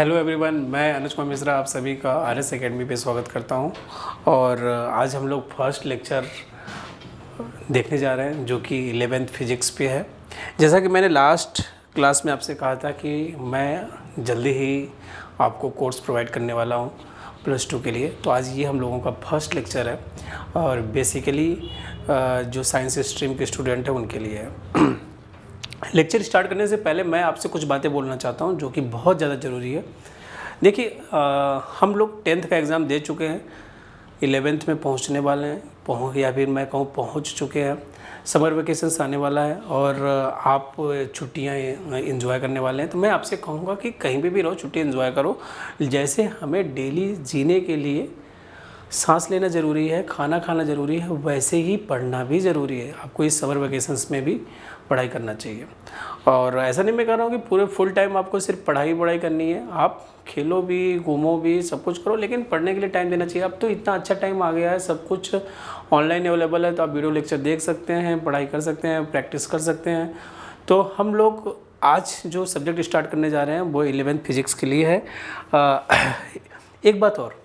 Hello everyone, मैं अनुज कुमार मिश्रा आप सभी का RS एकेडमी पे स्वागत करता हूं। और आज हम लोग फर्स्ट लेक्चर देखने जा रहे हैं जो कि 11th फिजिक्स पे है। जैसा कि मैंने लास्ट क्लास में आपसे कहा था कि मैं जल्दी ही आपको कोर्स प्रोवाइड करने वाला हूं +2 के लिए, तो आज ये हम लोगों का फर्स्ट लेक्चर है और बेसिकली जो साइंस स्ट्रीम के स्टूडेंट हैं उनके लिए है। लेक्चर स्टार्ट करने से पहले मैं आपसे कुछ बातें बोलना चाहता हूं जो कि बहुत ज़्यादा ज़रूरी है। देखिए, हम लोग 10th का एग्ज़ाम दे चुके हैं, 11th में पहुंचने वाले हैं, या फिर मैं कहूँ पहुंच चुके हैं। समर वेकेशंस आने वाला है और आप छुट्टियां एंजॉय करने वाले हैं। तो मैं आपसे कहूँगा कि कहीं भी रहो, छुट्टी एंजॉय करो। जैसे हमें डेली जीने के लिए सांस लेना ज़रूरी है, खाना खाना ज़रूरी है, वैसे ही पढ़ना भी ज़रूरी है। आपको इस समर वेकेशंस में भी पढ़ाई करना चाहिए। और ऐसा नहीं मैं कह रहा हूँ कि पूरे फुल टाइम आपको सिर्फ पढ़ाई करनी है। आप खेलो भी, घूमो भी, सब कुछ करो, लेकिन पढ़ने के लिए टाइम देना चाहिए। अब तो इतना अच्छा टाइम आ गया है, सब कुछ ऑनलाइन अवेलेबल है, तो आप वीडियो लेक्चर देख सकते हैं, पढ़ाई कर सकते हैं, प्रैक्टिस कर सकते हैं। तो हम लोग आज जो सब्जेक्ट स्टार्ट करने जा रहे हैं वो 11th फिजिक्स के लिए है। एक बात और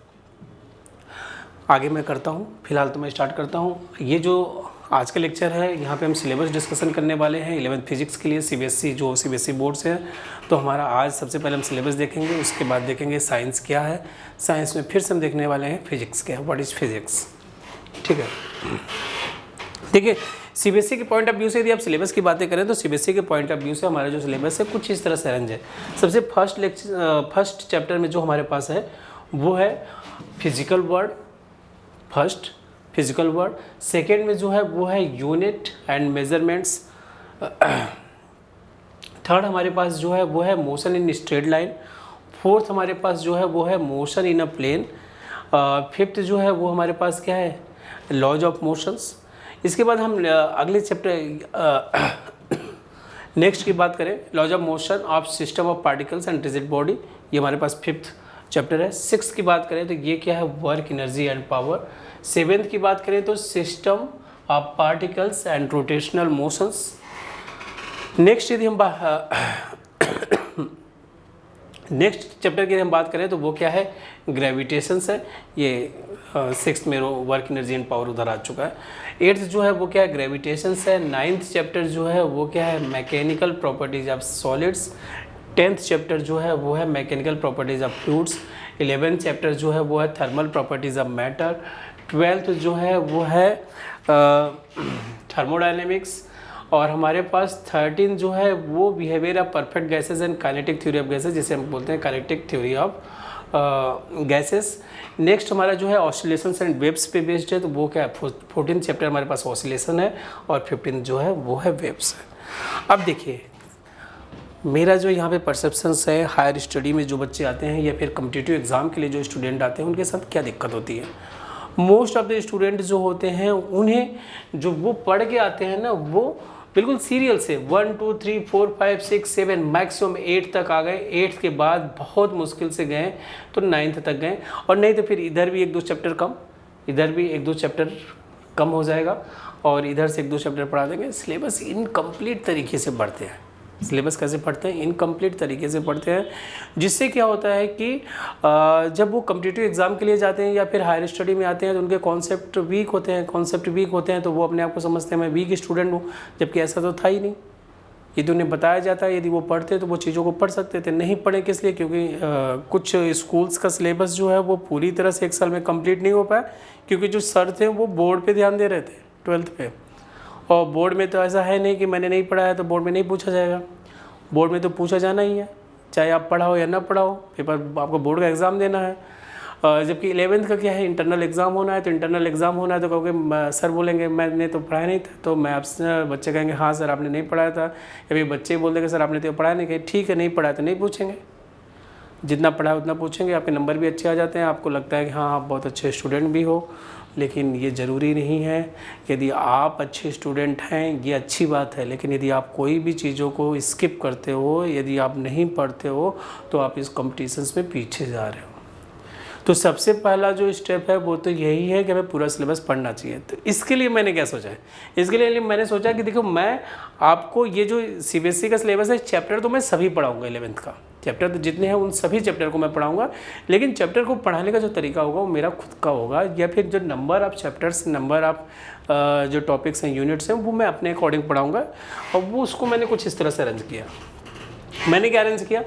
आगे मैं करता हूँ, फिलहाल तो मैं स्टार्ट करता हूँ। ये जो आज का लेक्चर है, यहाँ पे हम सिलेबस डिस्कशन करने वाले हैं 11th फिजिक्स के लिए। CBSE बोर्ड से है, तो हमारा आज सबसे पहले हम सिलेबस देखेंगे, उसके बाद देखेंगे साइंस क्या है। साइंस में फिर से हम देखने वाले हैं फिजिक्स क्या है, व्हाट इज़ फिजिक्स। ठीक है, देखिए CBSE के पॉइंट ऑफ व्यू से यदि आप सिलेबस की बातें करें तो CBSE के पॉइंट ऑफ व्यू से हमारा जो सिलेबस है कुछ इस तरह से अरेंज है। सबसे फर्स्ट चैप्टर में जो हमारे पास है वो है physical word, first physical word. Second में जो है वो है यूनिट एंड मेजरमेंट्स। थर्ड हमारे पास जो है वो है motion in straight line. Fourth हमारे पास जो है वो है motion in a plane. Fifth जो है वो हमारे पास क्या है, लॉज ऑफ मोशंस। इसके बाद हम अगले चैप्टर नेक्स्ट की बात करें, laws of motion of system of particles and rigid body, ये हमारे पास फिफ्थ चैप्टर है। सिक्स की बात करें तो ये क्या है, work, energy and power. Seventh की बात करें तो system of particles and rotational motions. Next यदि हम नेक्स्ट चैप्टर की हम बात करें तो वो क्या है, ग्रेविटेशंस है। ये 6th में वर्क, एनर्जी एंड पावर उधर आ चुका है। 8th जो है वो क्या है, ग्रेविटेशंस है। 9th चैप्टर जो है वो क्या है, mechanical properties of solids. 10th chapter जो है वो है mechanical properties of fluids. 11th chapter जो है वो है thermal properties of matter. 12th जो है वो है थर्मोडायनेमिक्स। और हमारे पास 13 जो है वो behaviour of perfect gases and kinetic theory of gases, जिसे हम बोलते हैं kinetic theory of gases. Next हमारा जो है ऑसिलेशंस एंड वेव्स पे बेस्ड है, तो वो क्या है, 14th चैप्टर हमारे पास ऑसिलेशन है और 15th जो है वो है वेव्स है। अब देखिए, मेरा जो यहाँ पे परसेप्शंस है, हायर स्टडी में जो बच्चे आते हैं या फिर कम्पिटिटिव एग्ज़ाम के लिए जो स्टूडेंट आते हैं उनके साथ क्या दिक्कत होती है। मोस्ट ऑफ द स्टूडेंट जो होते हैं उन्हें जो वो पढ़ के आते हैं ना, वो बिल्कुल सीरियल से 1 2 3 4 5 6 7 मैक्सिमम 8 तक आ गए। 8 के बाद बहुत मुश्किल से गए तो 9th तक गए, और नहीं तो फिर इधर भी 1-2 चैप्टर कम, इधर भी 1-2 चैप्टर कम हो जाएगा और इधर से 1-2 चैप्टर पढ़ा देंगे। सिलेबस इनकम्प्लीट तरीके से बढ़ते हैं। सिलेबस कैसे पढ़ते हैं, इनकम्प्लीट तरीके से पढ़ते हैं, जिससे क्या होता है कि जब वो कम्पिटिटिव एग्ज़ाम के लिए जाते हैं या फिर हायर स्टडी में आते हैं तो उनके कॉन्सेप्ट वीक होते हैं, तो वो अपने आप को समझते हैं मैं वीक स्टूडेंट हूँ, जबकि ऐसा तो था ही नहीं। यदि उन्हें बताया जाता है, यदि वो पढ़ते तो वो चीज़ों को पढ़ सकते थे। नहीं पढ़े किस लिए, क्योंकि कुछ स्कूल्स का सिलेबस जो है वो पूरी तरह से 1 साल में कंप्लीट नहीं हो पाया, क्योंकि जो सर थे वो बोर्ड पे ध्यान दे रहे थे 12th पे। और बोर्ड में तो ऐसा है नहीं कि मैंने नहीं पढ़ा है तो बोर्ड में नहीं पूछा जाएगा। बोर्ड में तो पूछा जाना ही है, चाहे आप पढ़ाओ या ना पढ़ाओ, पेपर आपको बोर्ड का एग्ज़ाम देना है। जबकि 11th का क्या है, इंटरनल एग्ज़ाम होना है, तो इंटरनल एग्ज़ाम होना है तो कहोगे सर बोलेंगे मैंने तो पढ़ाया नहीं था, तो मैं आपसे, बच्चे कहेंगे हाँ सर आपने नहीं पढ़ाया था, या फिर बच्चे बोल देंगे सर आपने तो पढ़ाया नहीं। कहे ठीक है नहीं पढ़ाया तो नहीं पूछेंगे, जितना पढ़ा है उतना पूछेंगे। आपके नंबर भी अच्छे आ जाते हैं, आपको लगता है कि हाँ आप बहुत अच्छे स्टूडेंट भी हो, लेकिन ये ज़रूरी नहीं है। यदि आप अच्छे स्टूडेंट हैं ये अच्छी बात है, लेकिन यदि आप कोई भी चीज़ों को स्किप करते हो, यदि आप नहीं पढ़ते हो, तो आप इस कॉम्पिटिशन्स में पीछे जा रहे हो। तो सबसे पहला जो स्टेप है वो तो यही है कि हमें पूरा सिलेबस पढ़ना चाहिए। तो इसके लिए मैंने क्या सोचा है, इसके लिए मैंने सोचा कि देखो मैं आपको ये जो CBSE का सिलेबस है, चैप्टर तो मैं सभी पढ़ाऊँगा 11th का, चैप्टर तो जितने हैं उन सभी चैप्टर को मैं पढ़ाऊँगा, लेकिन चैप्टर को पढ़ाने का जो तरीका होगा वो मेरा खुद का होगा, या फिर जो number of chapters, number of जो टॉपिक्स हैं, यूनिट्स हैं, वो मैं अपने अकॉर्डिंग पढ़ाऊँगा। और वो उसको मैंने कुछ इस तरह से अरेंज किया। मैंने क्या अरेंज किया,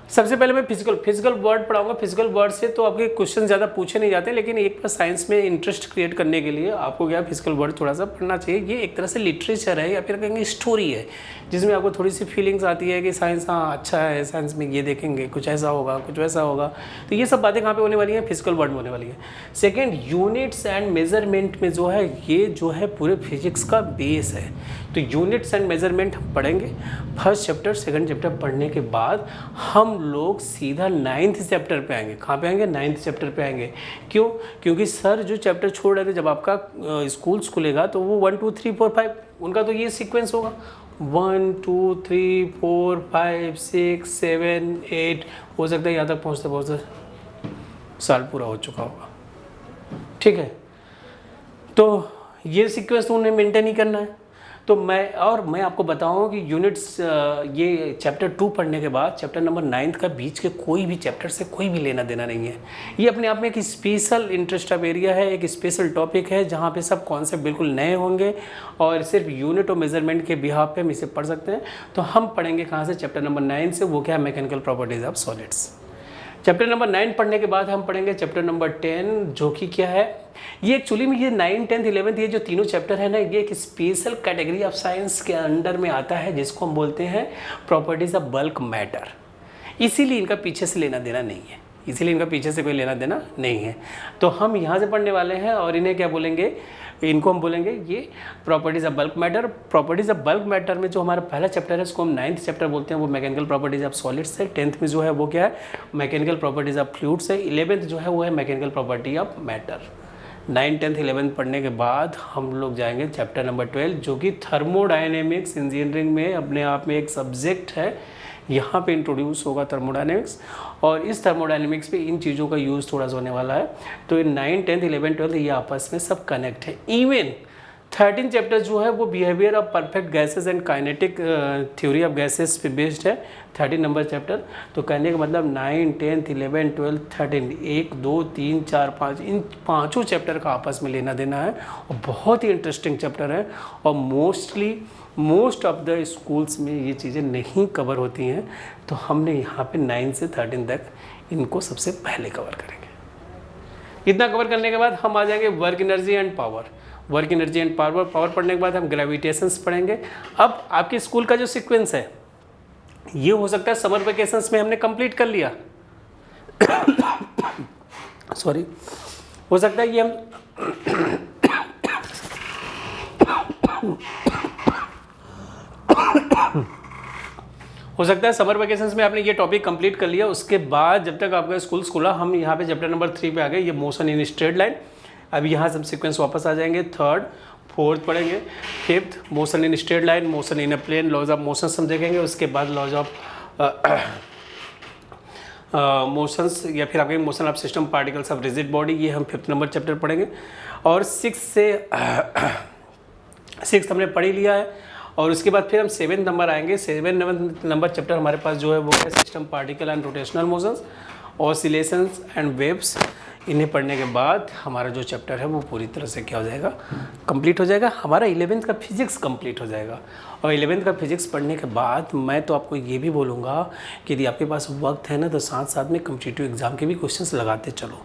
सबसे पहले मैं फिजिकल वर्ड पढ़ाऊंगा। फिजिकल वर्ड से तो आपके क्वेश्चन ज़्यादा पूछे नहीं जाते, लेकिन एक बार साइंस में इंटरेस्ट क्रिएट करने के लिए आपको क्या फिजिकल वर्ड थोड़ा सा पढ़ना चाहिए। ये एक तरह से लिटरेचर है, या फिर कहेंगे स्टोरी है, जिसमें आपको थोड़ी सी फीलिंग्स आती है कि साइंस हाँ अच्छा है, साइंस में ये देखेंगे, कुछ ऐसा होगा, कुछ वैसा होगा। तो ये सब बातें कहाँ पे होने वाली हैं, फिजिकल वर्ड में होने वाली है। सेकेंड, यूनिट्स एंड मेजरमेंट में जो है, ये जो है पूरे फिजिक्स का बेस है। तो यूनिट्स एंड मेजरमेंट हम पढ़ेंगे फर्स्ट चैप्टर, सेकंड चैप्टर पढ़ने के बाद हम लोग सीधा 9th चैप्टर पे आएंगे। कहाँ पे आएंगे, 9th चैप्टर पे आएंगे। क्यों, क्योंकि सर जो चैप्टर छोड़ रहे थे, जब आपका स्कूल्स खुलेगा तो वो 1 2 3 4 5 उनका तो ये सीक्वेंस होगा, 1 2 3 4 5 6 7 8, हो सकता है यहाँ तक पहुँचते पहुँचते साल पूरा हो चुका होगा। ठीक है, तो ये सीक्वेंस तो उन्हें मेंटेन ही करना है। तो मैं आपको बताऊं कि यूनिट्स ये चैप्टर 2 पढ़ने के बाद चैप्टर नंबर 9 का बीच के कोई भी चैप्टर से कोई भी लेना देना नहीं है। ये अपने आप में एक स्पेशल इंटरेस्ट ऑफ एरिया है, एक स्पेशल टॉपिक है, जहाँ पे सब कॉन्सेप्ट बिल्कुल नए होंगे और सिर्फ यूनिट और मेजरमेंट के बिहाफ पे हम इसे पढ़ सकते हैं। तो हम पढ़ेंगे कहाँ से, चैप्टर नंबर 9 से, वो क्या है, mechanical properties of solids. Chapter number 9 पढ़ने के बाद हम पढ़ेंगे चैप्टर नंबर 10, जो कि क्या है, ये एक्चुअली में ये 9, 10, 11 ये जो तीनों चैप्टर है ना, ये एक स्पेशल कैटेगरी ऑफ साइंस के अंडर में आता है, जिसको हम बोलते हैं प्रॉपर्टीज ऑफ बल्क मैटर। इसीलिए इनका पीछे से लेना देना नहीं है, इसीलिए इनका पीछे से कोई लेना देना नहीं है। तो हम यहाँ से पढ़ने वाले हैं और इन्हें क्या बोलेंगे, इनको हम बोलेंगे ये properties of bulk matter. Properties of bulk matter में जो हमारा पहला चैप्टर है, उसको हम 9th चैप्टर बोलते हैं, वो मैकेनिकल प्रॉपर्टीज ऑफ सॉलिड्स है। 10th में जो है वो क्या है, मैकेनिकल प्रॉपर्टीज ऑफ फ्लूइड्स है। 11th जो है वो है मैकेनिकल प्रॉपर्टी ऑफ मैटर। 9, 10, 11 पढ़ने के बाद हम लोग जाएंगे चैप्टर नंबर 12, जो कि थर्मोडायनेमिक्स इंजीनियरिंग में अपने आप में एक सब्जेक्ट है। यहाँ पे इंट्रोड्यूस होगा थर्मोडायनेमिक्स, और इस थर्मोडायनेमिक्स पे इन चीज़ों का यूज़ थोड़ा सा होने वाला है। तो 9, 10, 11, 12 ये आपस में सब कनेक्ट है। इवन 13 चैप्टर जो है वो behaviour of perfect gases and kinetic theory of gases पे बेस्ड है, 13 नंबर चैप्टर। तो कहने का मतलब 9, 10, 11, 12, 13, 1, 2, 3, 4, 5 इन पाँचों चैप्टर का आपस में लेना देना है, और बहुत ही इंटरेस्टिंग चैप्टर है। और मोस्ट ऑफ द स्कूल्स में ये चीज़ें नहीं कवर होती हैं, तो हमने यहाँ पे 9 से 13 तक इनको सबसे पहले कवर करेंगे। इतना कवर करने के बाद हम आ जाएंगे work energy and power. Work energy and power पढ़ने के बाद हम ग्रेविटेशंस पढ़ेंगे। अब आपके स्कूल का जो सीक्वेंस है, ये हो सकता है समर वेकेशंस में हमने कंप्लीट कर लिया सॉरी, हो सकता है कि हम हो सकता है समर वेकेशंस में आपने ये टॉपिक कंप्लीट कर लिया। उसके बाद जब तक आपका स्कूल खुला, हम यहाँ पे चैप्टर नंबर 3 पे आ गए, ये मोशन इन स्ट्रेट लाइन। अब यहाँ से हम सीक्वेंस वापस आ जाएंगे, 3rd, 4th पढ़ेंगे, 5th motion in straight line, motion in a plane, laws of motion हम देखेंगे। उसके बाद लॉज ऑफ मोशंस, या फिर आपके motion of system, particles of rigid body, ये हम 5th नंबर चैप्टर पढ़ेंगे। और 6 हमने पढ़ ही लिया है। और उसके बाद फिर हम 7th नंबर आएंगे। 7th नंबर चैप्टर हमारे पास जो है वो है system, particle and rotational motions, oscillations and waves. इन्हें पढ़ने के बाद हमारा जो चैप्टर है वो पूरी तरह से क्या हो जाएगा, कंप्लीट हो जाएगा। हमारा 11th का फिजिक्स कंप्लीट हो जाएगा। और 11th का फिजिक्स पढ़ने के बाद मैं तो आपको ये भी बोलूँगा कि यदि आपके पास वक्त है ना, तो साथ साथ में कॉम्पिटिटिव एग्ज़ाम के भी क्वेश्चंस लगाते चलो,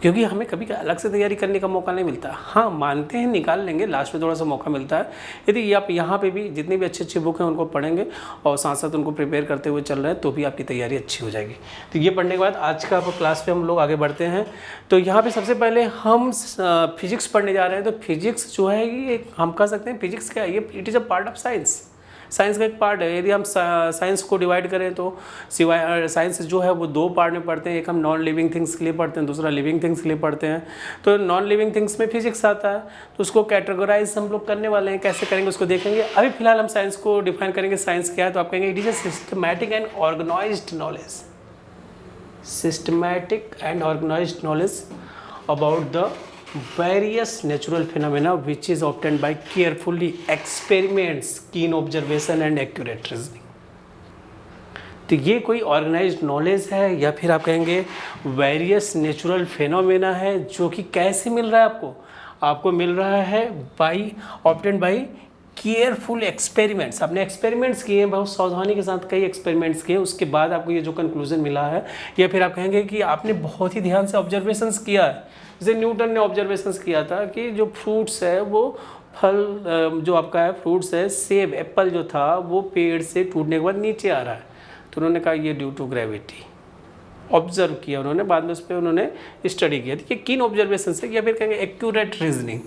क्योंकि हमें कभी अलग से तैयारी करने का मौका नहीं मिलता। हाँ, मानते हैं निकाल लेंगे, लास्ट में थोड़ा सा मौका मिलता है। यदि आप यहाँ पे भी जितनी भी अच्छी बुक हैं उनको पढ़ेंगे और साथ साथ उनको प्रिपेयर करते हुए चल रहे हैं, तो भी आपकी तैयारी अच्छी हो जाएगी। तो ये पढ़ने के बाद आज का क्लास पे हम लोग आगे बढ़ते हैं। तो यहाँ पे सबसे पहले हम फिजिक्स पढ़ने जा रहे हैं। तो फिजिक्स जो है ये हम कह सकते हैं, फिजिक्स क्या है, ये it is a part of science. Science का एक पार्ट है। यदि हम साइंस को डिवाइड करें तो सिवाय साइंस जो है वो 2 पार्ट में पढ़ते हैं। एक हम नॉन लिविंग थिंग्स के लिए पढ़ते हैं, दूसरा लिविंग थिंग्स के लिए पढ़ते हैं। तो नॉन लिविंग थिंग्स में फिजिक्स आता है, तो उसको कैटेगराइज हम लोग करने वाले हैं। कैसे करेंगे उसको देखेंगे। अभी फिलहाल हम साइंस को डिफाइन करेंगे। साइंस क्या है, तो आप कहेंगे it is a systematic and organised knowledge, systematic and organised knowledge about the various natural phenomena which is obtained by carefully experiments, keen observation and accurate reasoning। तो ये कोई ऑर्गेनाइज्ड नॉलेज है या फिर आप कहेंगे वेरियस नेचुरल फेनोमेना है, जो कि कैसे मिल रहा है आपको? आपको मिल रहा है by obtained by careful experiments. आपने एक्सपेरिमेंट्स किए हैं, बहुत सावधानी के साथ कई एक्सपेरिमेंट्स किए, उसके बाद आपको ये जो कंक्लूजन मिला है, या फिर आप कहेंगे कि आपने बहुत ही ध्यान से ऑब्जर्वेशंस किया है। जैसे न्यूटन ने ऑब्जर्वेशंस किया था कि जो फ्रूट्स है वो फल, जो आपका है फ्रूट्स है, सेब एप्पल जो था वो पेड़ से टूटने के बाद नीचे आ रहा है, तो उन्होंने कहा ये ड्यू टू ग्रेविटी। ऑब्जर्व किया उन्होंने, बाद में उस पर उन्होंने स्टडी किया। ये किन ऑब्जर्वेशन से, या फिर कहेंगे एक्यूरेट रीजनिंग,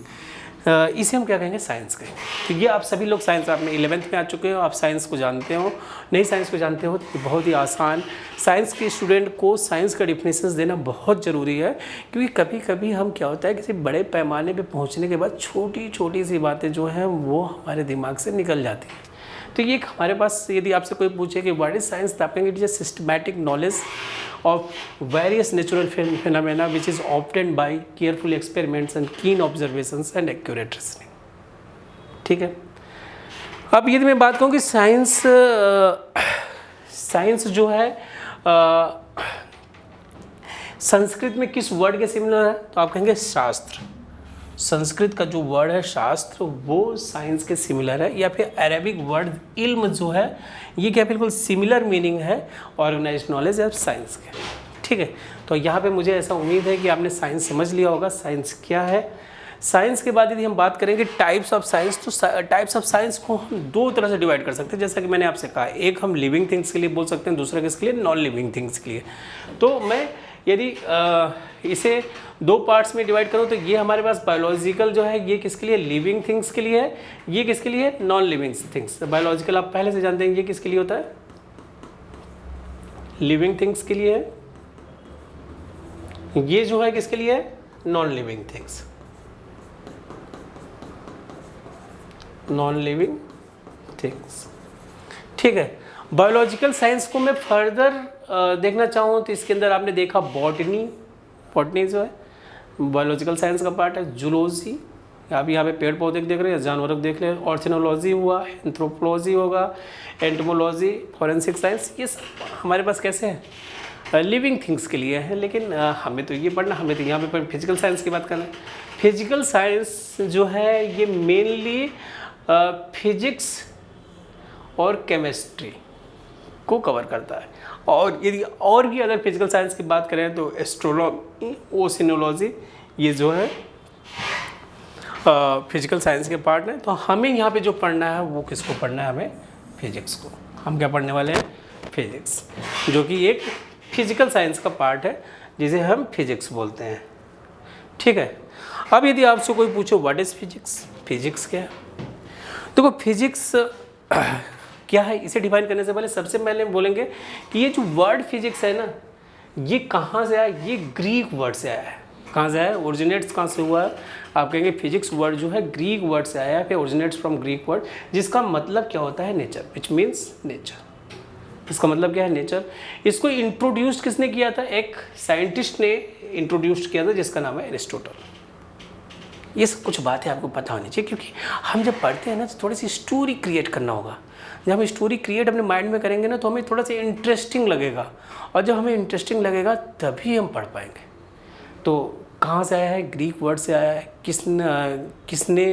इसे हम क्या कहेंगे? साइंस कहेंगे। तो ये आप सभी लोग साइंस, आपने 11th में आ चुके हो, आप साइंस को जानते हो। नहीं साइंस को जानते हो तो बहुत ही आसान, साइंस के स्टूडेंट को साइंस का डिफिनेशंस देना बहुत ज़रूरी है, क्योंकि कभी कभी हम क्या होता है किसी बड़े पैमाने पे पहुंचने के बाद छोटी छोटी सी बातें जो हैं वो हमारे दिमाग से निकल जाती हैं। तो ये हमारे पास, यदि आपसे कोई पूछे कि व्हाट इज साइंस, तो आप कहेंगे it is a systematic knowledge of various natural phenomena which is obtained by careful experiments and keen observations and accurate reasoning। ठीक है। अब यदि मैं बात कहूँ कि साइंस जो है संस्कृत में किस वर्ड के सिमिलर है, तो आप कहेंगे शास्त्र। संस्कृत का जो वर्ड है शास्त्र वो साइंस के सिमिलर है, या फिर अरेबिक वर्ड इल्म जो है ये क्या बिल्कुल सिमिलर मीनिंग है ऑर्गेनाइज्ड नॉलेज ऑफ साइंस के। ठीक है, तो यहाँ पे मुझे ऐसा उम्मीद है कि आपने साइंस समझ लिया होगा साइंस क्या है। साइंस के बाद यदि हम बात करेंगे टाइप्स ऑफ साइंस, तो टाइप्स ऑफ साइंस को हम दो तरह से डिवाइड कर सकते हैं, जैसा कि मैंने आपसे कहा, एक हम लिविंग थिंग्स के लिए बोल सकते हैं, दूसरा किसके लिए? नॉन लिविंग थिंग्स के लिए। तो मैं यदि इसे दो पार्ट्स में डिवाइड करूं तो ये हमारे पास बायोलॉजिकल जो है ये किसके लिए? लिविंग थिंग्स के लिए है। ये किसके लिए? Non living things. बायोलॉजिकल आप पहले से जानते हैं ये किसके लिए होता है? लिविंग थिंग्स के लिए है। ये जो है किसके लिए है? Non living things, non living things. ठीक है, बायोलॉजिकल साइंस को मैं फर्दर देखना चाहूँ तो इसके अंदर आपने देखा बॉटनी, बॉटनी जो है बायोलॉजिकल साइंस का पार्ट है। जूलॉजी, आप यहाँ पे पेड़ पौधे देख रहे हैं, जानवरों को देख रहे हैं। ऑर्थिनोलॉजी हुआ, एंथ्रोपोलॉजी होगा, एंटोमोलॉजी, फॉरेंसिक साइंस, ये सब हमारे पास कैसे हैं? लिविंग थिंग्स के लिए है। लेकिन हमें तो ये पढ़ना, हमें तो यहाँ पे फिजिकल साइंस की बात करना है। फिजिकल साइंस जो है ये मेनली फिजिक्स और केमिस्ट्री को कवर करता है। और यदि और भी अगर फिजिकल साइंस की बात करें तो एस्ट्रोनॉमी, ओशिनोलॉजी, ये जो है फिजिकल साइंस के पार्ट है। तो हमें यहाँ पे जो पढ़ना है वो किसको पढ़ना है? हमें फिजिक्स को। हम क्या पढ़ने वाले हैं? फिजिक्स, जो कि एक फिजिकल साइंस का पार्ट है जिसे हम फिजिक्स बोलते हैं। ठीक है, अब यदि आपसे कोई पूछे व्हाट इज फिजिक्स, फिजिक्स क्या है, तो फिजिक्स क्या है इसे डिफाइन करने से पहले सबसे पहले बोलेंगे कि ये जो वर्ड फिजिक्स है ना, ये कहाँ से आया? ये ग्रीक वर्ड से आया है। कहाँ से आया? ओरिजिनेट्स कहाँ से हुआ है? आप कहेंगे फिजिक्स वर्ड जो है ग्रीक वर्ड से आया है, फिर ओरिजिनेट्स फ्रॉम ग्रीक वर्ड, जिसका मतलब क्या होता है? Nature, which means nature. इसका मतलब क्या है? नेचर। इसको इंट्रोड्यूस किसने किया था? एक साइंटिस्ट ने इंट्रोड्यूस किया था जिसका नाम है एरिस्टोटल। ये सब कुछ बातें आपको पता होनी चाहिए, क्योंकि हम जब पढ़ते हैं ना तो थोड़ी सी स्टोरी क्रिएट करना होगा। जब हम स्टोरी क्रिएट अपने माइंड में करेंगे ना तो हमें थोड़ा सा इंटरेस्टिंग लगेगा, और जब हमें इंटरेस्टिंग लगेगा तभी हम पढ़ पाएंगे। तो कहाँ से आया है? ग्रीक वर्ड से आया है। किसने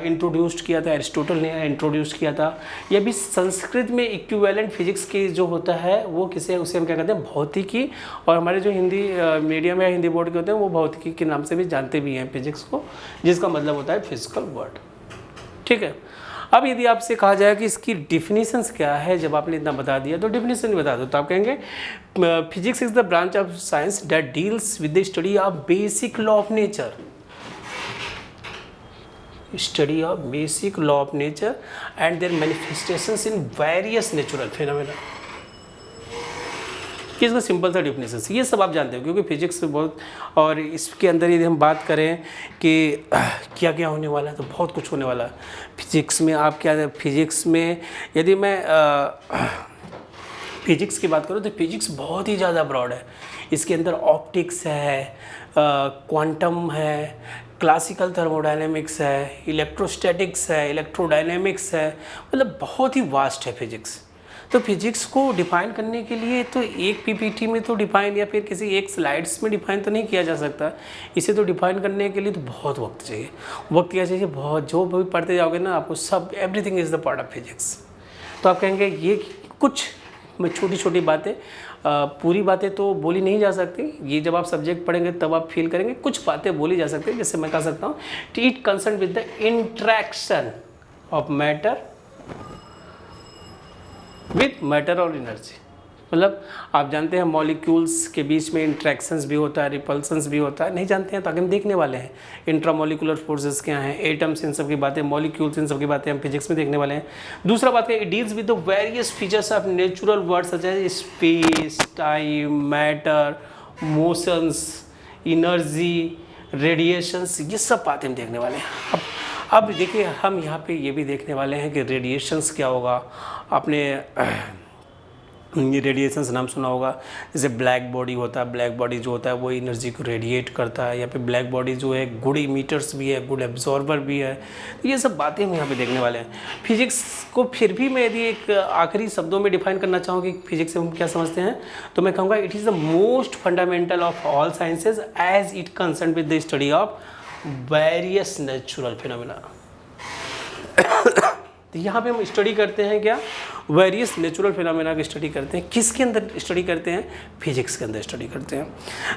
इंट्रोड्यूस किया था? एरिस्टोटल ने इंट्रोड्यूस किया था। यह भी संस्कृत में इक्विवेलेंट फिजिक्स की जो होता है वो किसे, उसे हम क्या कहते हैं? भौतिकी। और हमारे जो हिंदी मीडियम या हिंदी बोर्ड के होते हैं वो भौतिकी के नाम से भी जानते भी हैं फिजिक्स को, जिसका मतलब होता है फिजिकल वर्ड। ठीक है, अब यदि आपसे कहा जाए कि इसकी डिफिनीशंस क्या है, जब आपने इतना बता दिया तो डिफिनीशन बता दो, तो आप कहेंगे physics is the branch of science that deals with the study of basic law of nature, study of basic law of nature and their manifestations in various natural phenomena. इसका सिंपल सा definition, ये सब आप जानते हो क्योंकि physics बहुत, और इसके अंदर यदि हम बात करें कि क्या क्या होने वाला है तो बहुत कुछ होने वाला है फिजिक्स में। आप क्या, फिजिक्स में यदि मैं फिजिक्स की बात करूँ तो फिजिक्स बहुत ही ज़्यादा ब्रॉड है। इसके अंदर ऑप्टिक्स है, क्वांटम है, क्लासिकल थर्मोडायनेमिक्स है, इलेक्ट्रोस्टैटिक्स है, इलेक्ट्रोडायनेमिक्स है, मतलब बहुत ही वास्ट है फिजिक्स। तो फिजिक्स को डिफाइन करने के लिए तो एक पीपीटी में तो डिफाइन या फिर किसी एक स्लाइड्स में डिफाइन तो नहीं किया जा सकता। इसे तो डिफाइन करने के लिए तो बहुत वक्त चाहिए। वक्त क्या चाहिए? बहुत। जो भी पढ़ते जाओगे ना आपको सब everything is the part of physics. तो आप कहेंगे ये कुछ छोटी छोटी बातें, पूरी बातें तो बोली नहीं जा सकती। ये जब आप सब्जेक्ट पढ़ेंगे तब आप फील करेंगे। कुछ बातें बोली जा सकती है, जैसे मैं कह सकता हूँ it concern with the interaction of matter with matter और एनर्जी। मतलब आप जानते हैं मॉलिक्यूल्स के बीच में इंट्रैक्शंस भी होता है, रिपल्सन्स भी होता है। नहीं जानते हैं तो आगे हम देखने वाले हैं इंट्रामोलिकुलर फोर्सेस क्या हैं, एटम्स, इन सब की बातें, मॉलिक्यूल्स, इन सब की बातें हम फिजिक्स में देखने वाले हैं। दूसरा बात है, it deals with the various features of natural world such as space, time, matter, motions, energy, radiations, ये सब बातें हम देखने वाले हैं। अब देखिए हम यहाँ पे ये भी देखने वाले हैं कि रेडिएशंस क्या होगा। आपने ये रेडिएशंस नाम सुना होगा, जैसे ब्लैक बॉडी होता है। ब्लैक बॉडी जो होता है वो एनर्जी को रेडिएट करता है, या फिर ब्लैक बॉडी जो है गुड इमीटर्स भी है, गुड एब्जॉर्बर भी है। तो ये सब बातें हम यहाँ पे देखने वाले हैं। फिजिक्स को फिर भी मैं यदि एक आखिरी शब्दों में डिफाइन करना चाहूँ कि फिजिक्स से हम क्या समझते हैं, तो मैं कहूँगा it is the most fundamental of all sciences as it concern with the study of various natural phenomena. तो यहाँ पे हम स्टडी करते हैं क्या? वेरियस नेचुरल फिनोमेना की स्टडी करते हैं। किसके अंदर स्टडी करते हैं? फिजिक्स के अंदर स्टडी करते हैं।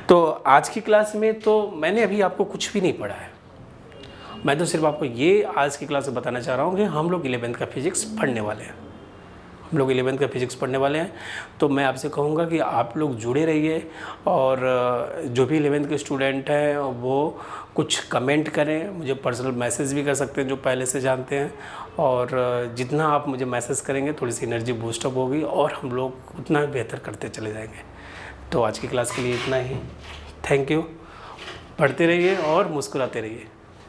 तो आज की क्लास में तो मैंने अभी आपको कुछ भी नहीं पढ़ा है। मैं तो सिर्फ आपको ये आज की क्लास में बताना चाह रहा हूँ कि हम लोग 11th का फिजिक्स पढ़ने वाले हैं। हम लोग 11th का फिजिक्स पढ़ने वाले हैं। तो मैं आपसे कहूँगा कि आप लोग जुड़े रहिए, और जो भी 11th के स्टूडेंट हैं वो कुछ कमेंट करें, मुझे पर्सनल मैसेज भी कर सकते हैं जो पहले से जानते हैं। और जितना आप मुझे मैसेज करेंगे थोड़ी सी एनर्जी बूस्टअप होगी और हम लोग उतना बेहतर करते चले जाएंगे। तो आज की क्लास के लिए इतना ही। Thank you. पढ़ते रहिए और मुस्कुराते रहिए।